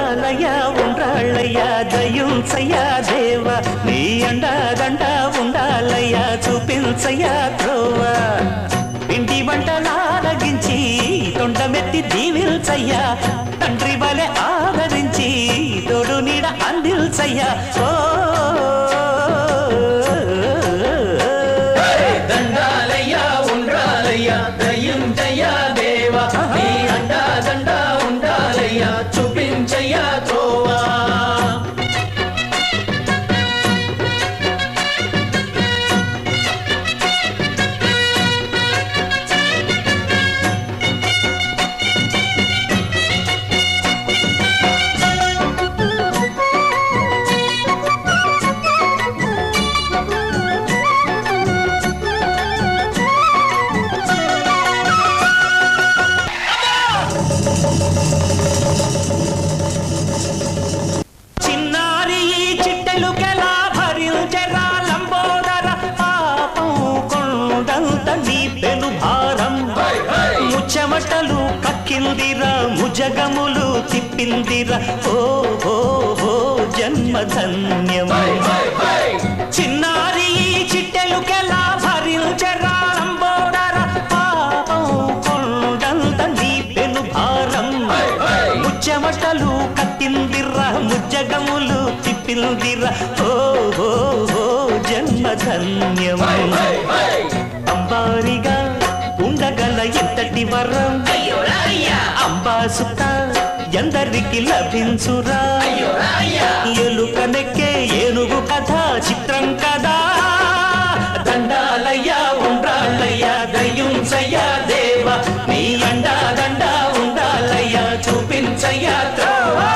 దండాలయ్యా ఉండ్రాళ్ళయ్యా దయుంచయ్యా దేవా నీ అండాదండ ఉండాలయ్యా చూపించయ్యా త్రోవా పిండి వంటలారగించి తొండమెత్తి దీవిల్చయ్యా తండ్రి వలె ఆదరించి తోడు నీడ అందిల్చయ్యా ఓ దండాలయ్యా ఉండ్రాలయ్యా దయుంచయ్యా దేవా నీ అండాదండ ఉండాలయ్యా చూపించయ్యా త్రోవా చెమటలు కక్కిందిరా ముజగములు తిప్పిందిరా ఓ ఓ ఓ జన్మధన్యమై చిన్నారి చిట్టెలుకెలా భరించరా లంబోదర పాపం కొండంత నీ పెను భారం ముచ్చెమటలు కక్కిందిరా ముజగములు తిప్పిందిరా ఓ ఓ ఓ జన్మధన్యమై అంబారిగా ఉండగల ఎంతటి వరం అంబాసుత ఎందరికి లభించురా ఎలుక నెక్కే ఏనుగు కథ చిత్రం కదా దండాలయ్యా ఉండ్రాళ్ళయ్యా దయుంచయ్యా దేవా నీ అండా దండ ఉండాలయ్యా చూపించయ్యా త్రోవా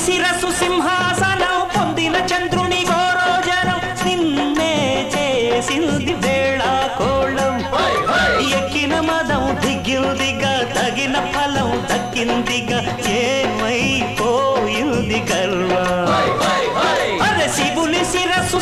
శిరసు సింహాసనం పొందిన చంద్రుని గోరోజనం నిన్నే చేసింది వేళా కోళం ఎక్కిన మదం దిగిందిగా తగిన ఫలం దక్కిందిగా ఏమైపోయింది గర్వం అరే శివుని శిరసు